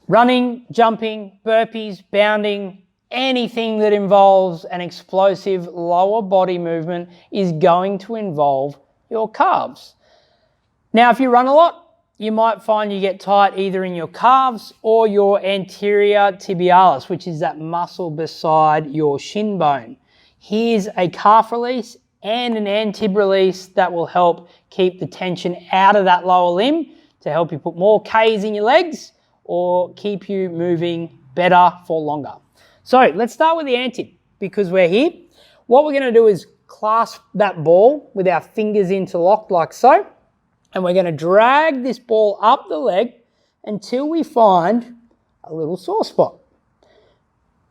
Running, jumping, burpees, bounding, anything that involves an explosive lower body movement is going to involve your calves. Now, if you run a lot, you might find you get tight either in your calves or your anterior tibialis, which is that muscle beside your shin bone. Here's a calf release and an antib release that will help keep the tension out of that lower limb to help you put more Ks in your legs or keep you moving better for longer. So let's start with the antib because we're here. What we're going to do is clasp that ball with our fingers interlocked like so, and we're going to drag this ball up the leg until we find a little sore spot.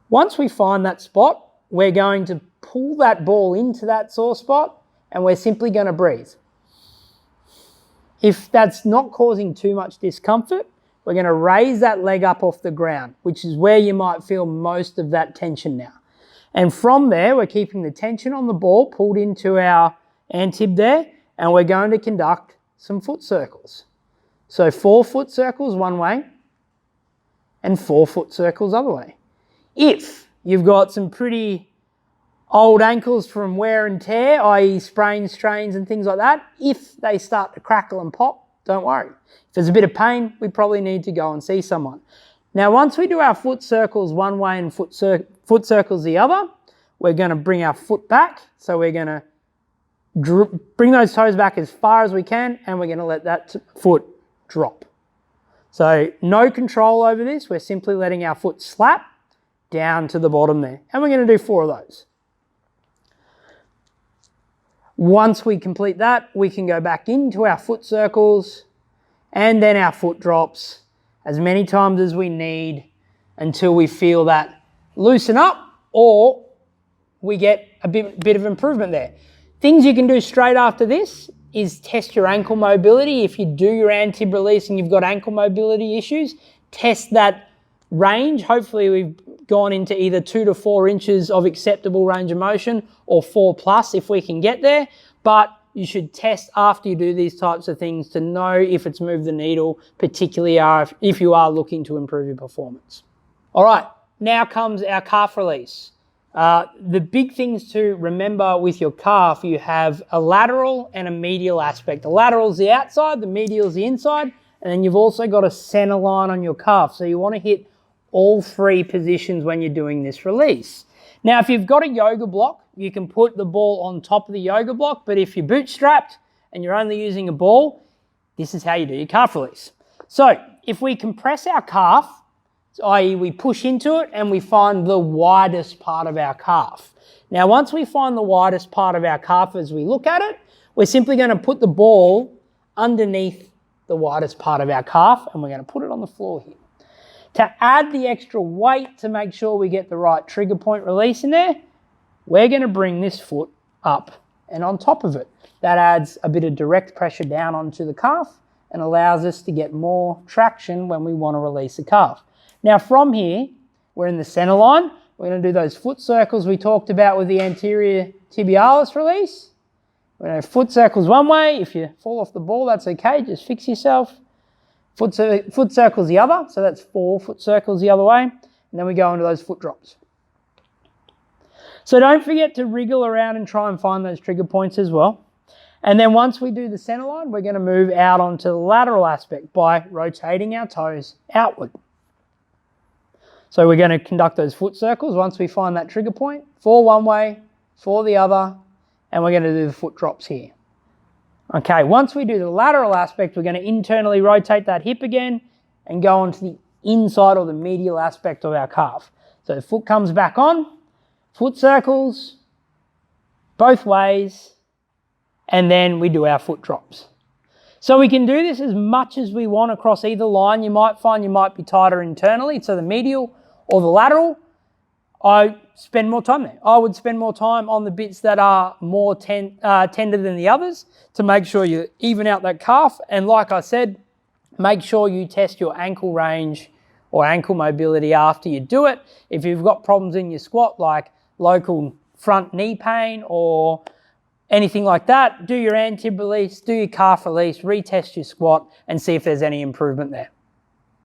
Once we find that spot, we're going to pull that ball into that sore spot and we're simply going to breathe. If that's not causing too much discomfort, we're going to raise that leg up off the ground, which is where you might feel most of that tension now. And from there, we're keeping the tension on the ball pulled into our antib there, and we're going to conduct some foot circles. So 4 foot circles one way and 4 foot circles other way. If you've got some pretty old ankles from wear and tear, i.e. sprains, strains and things like that, if they start to crackle and pop, don't worry. If there's a bit of pain, we probably need to go and see someone. Now, once we do our foot circles one way and foot circles the other, we're going to bring our foot back. So we're going to bring those toes back as far as we can, and we're going to let that foot drop. So no control over this. We're simply letting our foot slap down to the bottom there. And we're going to do 4 of those. Once we complete that, we can go back into our foot circles and then our foot drops as many times as we need until we feel that loosen up or we get a bit of improvement there. Things you can do straight after this is test your ankle mobility. If you do your antib release and you've got ankle mobility issues, test that range. Hopefully we've gone into either 2 to 4 inches of acceptable range of motion or 4+ if we can get there. But you should test after you do these types of things to know if it's moved the needle, particularly if you are looking to improve your performance. All right, now comes our calf release. The big things to remember with your calf, you have a lateral and a medial aspect. The lateral is the outside, the medial is the inside, and then you've also got a center line on your calf. So you want to hit all 3 positions when you're doing this release. Now, if you've got a yoga block, you can put the ball on top of the yoga block, but if you're bootstrapped and you're only using a ball, this is how you do your calf release. So if we compress our calf, i.e. we push into it and we find the widest part of our calf. Now, once we find the widest part of our calf as we look at it, we're simply going to put the ball underneath the widest part of our calf and we're going to put it on the floor here. To add the extra weight to make sure we get the right trigger point release in there, we're going to bring this foot up and on top of it. That adds a bit of direct pressure down onto the calf and allows us to get more traction when we want to release the calf. Now from here, we're in the center line. We're going to do those foot circles we talked about with the anterior tibialis release. We're going to foot circles one way. If you fall off the ball, that's okay. Just fix yourself. Foot circles the other. So that's 4 foot circles the other way. And then we go into those foot drops. So don't forget to wriggle around and try and find those trigger points as well. And then once we do the center line, we're going to move out onto the lateral aspect by rotating our toes outward. So we're going to conduct those foot circles once we find that trigger point, 4 one way, 4 the other, and we're going to do the foot drops here. Okay, once we do the lateral aspect, we're going to internally rotate that hip again and go onto the inside or the medial aspect of our calf. So the foot comes back on, foot circles, both ways, and then we do our foot drops. So we can do this as much as we want across either line. You might find you might be tighter internally, so the medial or the lateral. I spend more time there. I would spend more time on the bits that are more tender than the others to make sure you even out that calf. And like I said, make sure you test your ankle range or ankle mobility after you do it. If you've got problems in your squat like local front knee pain or anything like that, do your antib release, do your calf release, retest your squat and see if there's any improvement there.